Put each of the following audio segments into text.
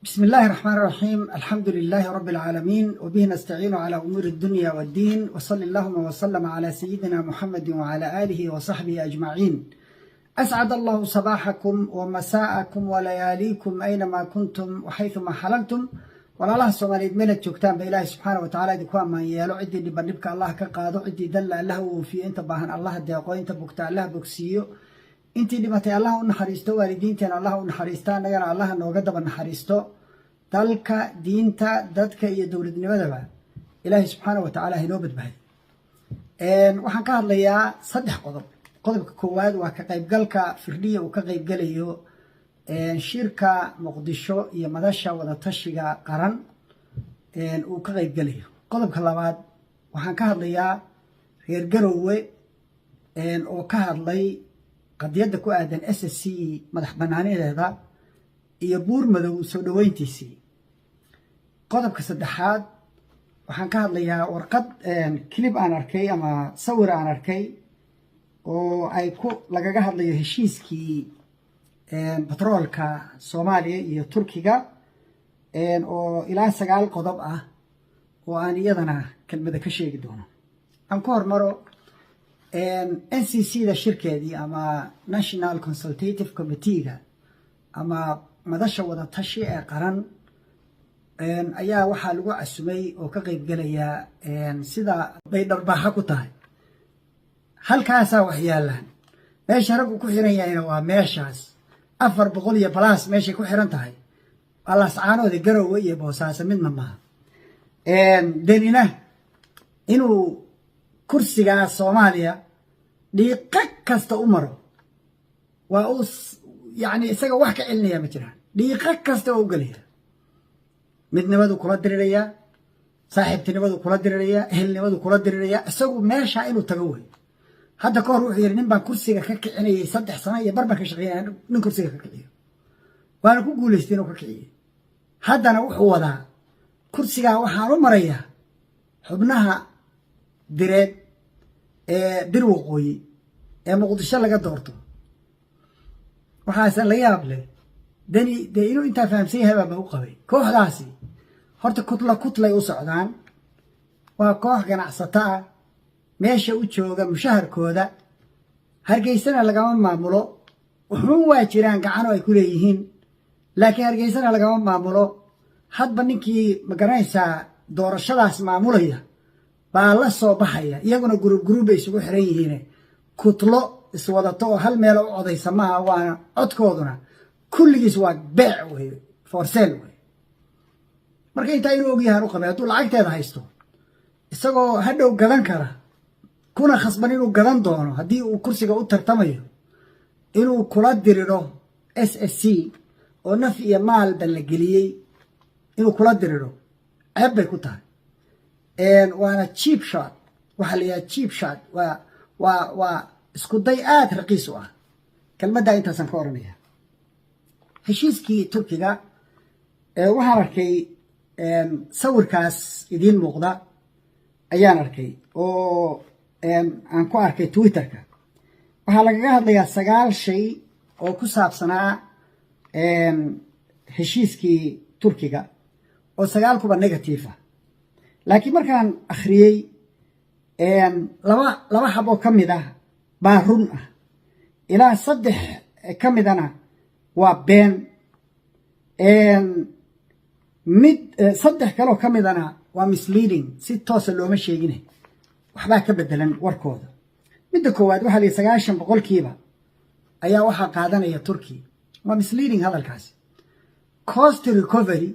بسم الله الرحمن الرحيم. الحمد لله رب العالمين وبه نستعين على أمور الدنيا والدين وصلى اللهم وسلم على سيدنا محمد وعلى آله وصحبه أجمعين. أسعد الله صباحكم ومساءكم ولياليكم أينما كنتم وحيثما حللتم ولا الله سوماليد من الجوكتان بإله سبحانه وتعالى دكوان ما يالو عدي لبنبك الله كقادو عدي دل الله وفي انت باهن الله ديقو انت بكتا الله بكسيو intii dhimatay Allah u naxariisto waalidiinteena Allah u naxariista anagana Allah nooga daba naxariisto dalka diinta dadka iyo dawladnimadaba Ilaahay subhanahu wa ta'ala inoo badbaadiyo waxaan ka hadlayaa saddex qodob. Qodobka koowaad waa ka qaybgalka firdhiya uu ka qaybgalayo shirka Muqdisho iyo madasha wada tashiga qaran uu ka qaybgalayo. Qodobka labaad waxaan ka hadlayaa reer Garowe oo ka hadlay qadiyada ku aadan SSC madax banaaneeda iyo buur madow soo dhaweyntiisii. Qodobka saddexaad waxaan ka hadlayaa warqad clip aan arkay ama sawir aan arkay oo ay ku lagaga hadlayo heshiiskii batroolka Soomaaliya iyo Turkiga oo ilaa 9 qodob ah oo aan iyadana kelmada ka sheegi doono. aan ku hormaro NCC da shirkeedii ama National Consultative Committee ama madasha wada tashi ee qaran ayaa waxa lagu casumay oo ka qayb galaya sida bay darbaaxa ku tahay halkaas wax yaalaan meesha rag ku xiran yahay waa meeshaas 400 iyo plus meesha ku xiran tahay alla saanoode Garowe iyo Boosaaso midna ma denina inuu kursiga Soomaaliya dhiiqad kasta u maro waa uu yani isaga wax ka celinaya ma jiraan dhiiqad kasta oo galaya midnimadu kula diriraya saaxiibtinimadu kula diriraya ehelnimadu kula diriraya isagu meesha inuu tago way hadda ka hor wuxuu yiri nin baa kursiga ka kicinayay 3 sano iyo barbar ka shaqeeyay nin kursiga ka kiciyo waana ku guuleystay inuu ka kiciyo haddana wuxuu wadaa kursiga waxaan u maraya xubnaha direed bir waqooyi ee Muqdisho laga doorto waxaas la yaab leh dani inuu inta fahamsan yahay baa u qabay kooxdaasi horta kutlay u socdaan waa koox ganacsata meesha u jooga mushaharkooda Hargeysana lagama maamulo wuxuu waa jiraan gacan ay ku leeyihiin laakiin Hargeysana lagama maamulo hadba ninkii magaranaysa doorashadaas maamulaya baa la soo baxaya iyaguna group ay isugu xiran yihiin kutlo iswadato hal meel u codaysa ma waana codkooduna kulligiis waa beec way for sale way marka inta inuu ogyahay qabay haduu lacagteeda haysto isagoo hadhow gadan kara kuna khasban inuu gadan doono hadii uu kursiga u tartamayo inuu kula diriro SSC oo naf iyo maal bal geliyay inuu kula diriro ceeb bay ku tahay وانا cheap shot waxa la yahay cheap shot waa isku day aad raqiis u ah kelmadda inta san ka oranaya heshiiskii Turkiga waxaan arkay sawirkaas idin muuqda ayaan arkay oo aan ku arkay Twitterka waxa laga hadlayaa 9 shay oo ku saabsanaa heshiiskii Turkiga oo 9 kuba negative ah laakiin markaan akhriyay laba xabo kamid ah baa run ah ilaa 3 kamidana waa been mid 3 kale oo kamidana waa misleading si toos ah looma sheegin waxba ka bedelan warkooda midda koowaad waxa la 90% ayaa waxa qaadanaya Turkey waa misleading hadalkaas cost recovery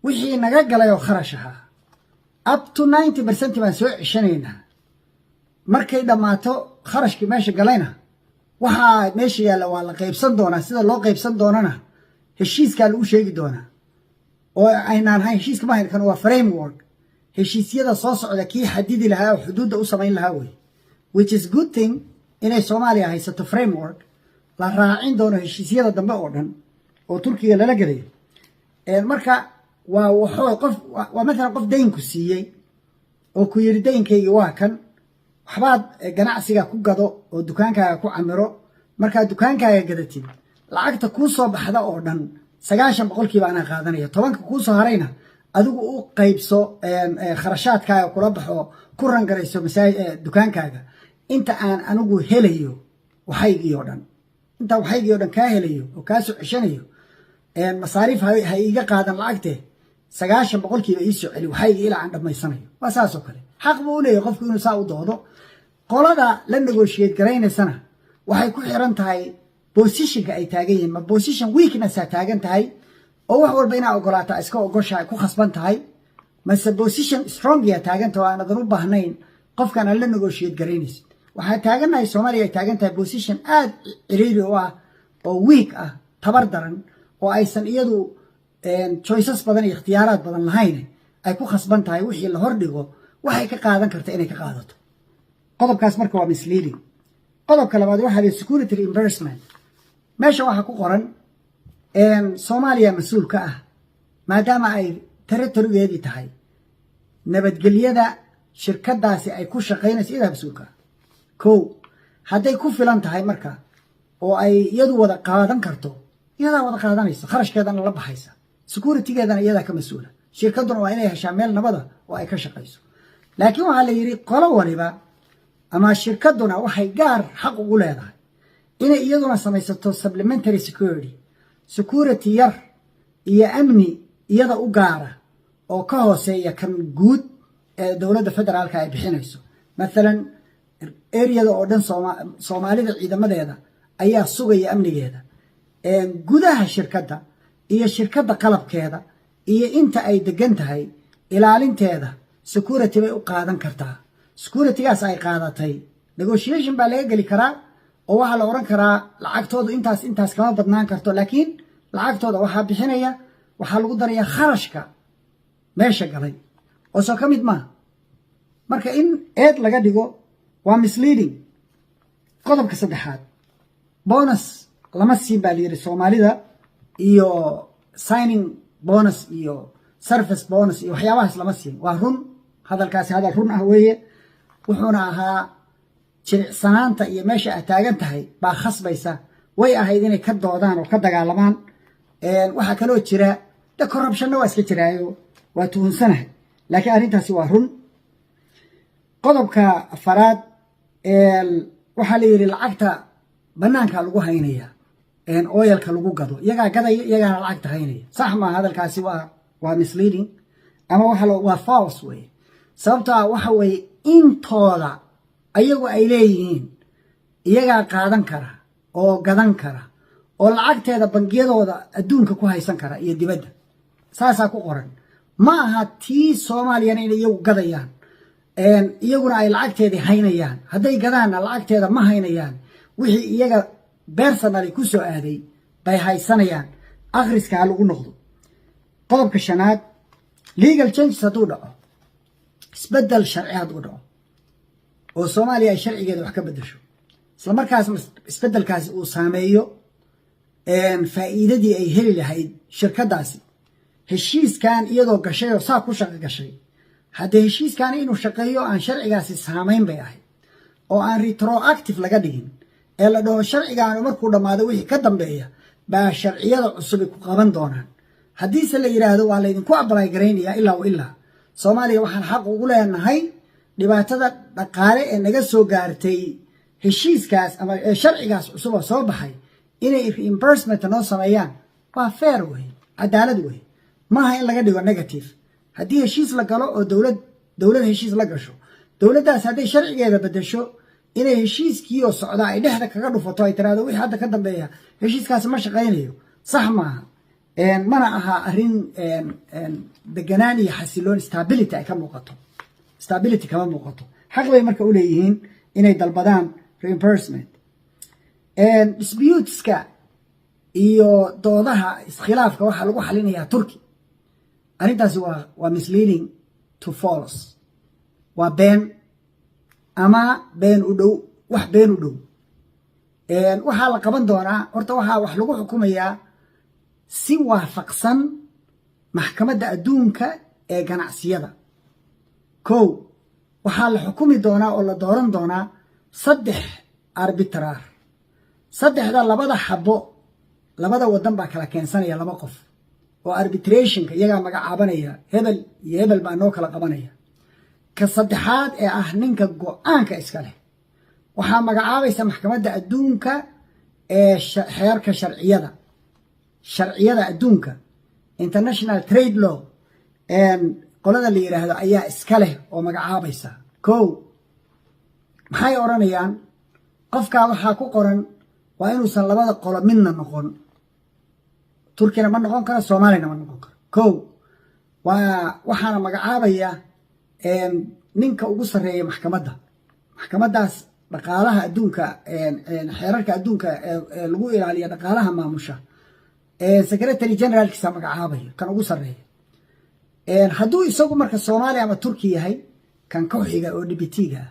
wixii naga galay oo kharash ah up to 90% baan soo cishanayna markay dhamaato kharashkii meesha galayna waxa meesha yaala waa la qaybsan doonaa sida loo qaybsan doonana heshiiska lagu sheegi doonaa oo aynaan hayn heshiiska ma hayn kan waa framework heshiisyada soo socda kii xadidi lahaa oo xuduudda u sameyn lahaa way which is good thing inay Soomaaliya haysato framework la raacin doono heshiisyada dambe oo dhan oo Turkiga lala galay marka waa qof waa mesela qof deyn ku siiyay oo ku yiri deynkayga waa kan waxbaad ganacsiga ku gado oo dukaankaaga ku camiro marka dukaankaaga gadatid lacagta ku soo baxda oo dhan sagaashan boqolkiiba anaa qaadanaya 10 kuu soo harayna adigu u qaybso kharashaadkaaga kula baxo ku rangarayso dukaankaaga inta aan anigu helayo waxaygii oo dhan inta waxaygii oo dhan kaa helayo oo kaa soo ceshanayo masaariif ha iiga qaadan lacagtee 90 boqolkiiba ii soo celi waxaygii ilaa aan dhammaysanayo waa saas oo kale xaq buu u leeyahay qofku inuu saa u doodo qolada la negotiate garaynaysana waxay ku xiran tahay positionka ay taagan yihiin ma position weakness ay taagan tahay oo wax walba inaa ogolaata iska ogosha ku khasban tahay mase position strong ya taagan tahay aan adan u baahnayn qofkan la negotiate garaynaysid waxaa taaganahay Soomaaliya ay taagan tahay position aad ciriiri u ah oo weak ah tabar daran oo aysan iyadu choices badan iyo ikhtiyaaraad badan lahayn ay ku khasban tahay wixii la hordhigo waxay ka qaadan kartaa inay ka qaadato qodobkaas marka waa misleading qodobka labaad waxa la security reimbursement meesha waxa ku qoran Soomaaliya mas'uul ka ah maadaama ay territory-geedii tahay nabadgelyada shirkadaasi ay ku shaqeynayso iyada mas'uulka kow hadday ku filan tahay marka oo ay iyadu wada qaadan karto iyada wada qaadanaysa kharashkeedana la baxaysa security-geedana iyada ka mas'uula shirkaduna waa inay heshaa meel nabada oo ay ka shaqeyso laakiin waxa la yiri qolo waliba ama shirkaduna waxay gaar xaq ugu leedahay inay iyaduna samaysato supplementary security yar iyo amni iyada u gaara oo ka hooseeya kan guud ee dawladda federaalka ay bixinayso مثلا area oo dhan Soomaalida ciidamadeeda ayaa sugaya amnigeeda gudaha shirkadda iyo shirkadda qalabkeeda iyo inta ay degan tahay ilaalinteeda security bay u qaadan kartaa securitygaas ay qaadatay negotiation baa laga gali karaa oo waxa la oran karaa lacagtoodu intaas kama badnaan karto laakiin lacagtooda waxa bixinaya waxa lagu darayaa kharashka meesha galay oo soo kamid ma marka in eed laga dhigo waa misleading qodobka saddexaad bonus lama siin baa liiri Soomaalida iyo signing bonus iyo service bonus iyo waxyaabahaas lama siin waa run hadalkaasi hadal run ah weeye wuxuuna ahaa jilicsanaanta iyo meesha ay taagan tahay baa khasbaysa way ahayd inay ka doodaan oo ka dagaalamaan waxa kale oo jira corruption waa iska jiraayo waa tuunsanahay laakiin arrintaasi waa run qodobka afaraad waxa la yiri lacagta banaanka lagu haynaya oilka lagu gado iyaga gadaya iyaga lacagta haynaya sax ma hadalkaasi waa misleading ama waa false way sababta waxa way intooda ayagu ay leeyihiin iyaga qaadan kara oo gadan kara oo lacagteeda bangiyadooda adduunka ku haysan kara iyo dibadda saasa ku qoran ma aha tii Soomaaliya inay iyagu gadayaan iyaguna ay lacagteedii haynayaan hadday gadaana lacagteeda ma haynayaan wixii iyaga personally ku soo aaday bay haysanayaan akhriska lagu noqdo qodobka shanaad legal changes haduu dhaco isbedel sharci haduu dhaco oo Soomaaliya ay sharcigeeda wax ka bedesho isla markaas isbedelkaasi uu saameeyo faa'iidadii ay heli lahayd shirkadaasi heshiiskan iyadoo gashay oo saa ku shaqo gashay hadda heshiiskan inuu shaqeeyo aan sharcigaasi saameyn bay ahayd oo aan retroactive laga dhigin ee la dhaho sharcigan markuu dhamaado wixii ka dambeeya baa sharciyada cusub ku qaban doonaan haddii se la yiraahdo waa la idinku apply gareynaya ilaa Soomaaliya waxaan xaq ugu leenahay dhibaatada dhaqaale ee naga soo gaartay heshiiskaas ama sharcigaas cusub oo soo baxay inay reimbursement noo sameeyaan waa fair way cadaalad way maaha in laga dhigo negative haddii heshiis la galo oo dawlad heshiis la gasho dawladdaas hadday sharcigeeda bedesho inay heshiiskii oo socda ay dhexda kaga dhufato ay tiraahdo wixii hadda ka dambeeya heshiiskaas ma shaqeynayo sax maaha mana aha arrin deganaan iyo xasiloon stability ay ka muuqato stability kama muuqato xaq bay marka u leeyihiin inay dalbadaan reimbursement disputeska iyo doodaha iskhilaafka waxa lagu xalinayaa Turkey arrintaasi waa misleading to false waa been ama been u dhow wax been u dhow waxa la qaban doonaa horta waxa wax lagu xukumayaa si waafaqsan maxkamadda adduunka ee ganacsiyada kow waxa la xukumi doonaa oo la dooran doonaa 3 arbitrar 3da labada xabo labada wadan baa kala keensanaya laba qof oo arbitrationka iyagaa magacaabanaya hebel iyo hebel baa noo kala qabanaya ka saddexaad ee ah ninka go-aanka iska leh waxaa magacaabaysa maxkamadda adduunka ee xeerka sharciyada adduunka international trade law qolada la yiraahdo ayaa iska leh oo magacaabaysa kow maxay oranayaan qofka waxa ku qoran waa inuusan labada qolo midna noqon turkina ma noqon karo Soomaalina ma noqon karo kow waxaana magacaabaya ninka ugu sareeya maxkamadaas dhaqaalaha adduunka xeerarka adduunka lagu ilaaliyo dhaqaalaha maamusha secretary general kiisa magacaabaya kan ugu sareeya hadduu isagu marka Soomaaliya ama Turkiya yahay kan ku xiga oo dibitiga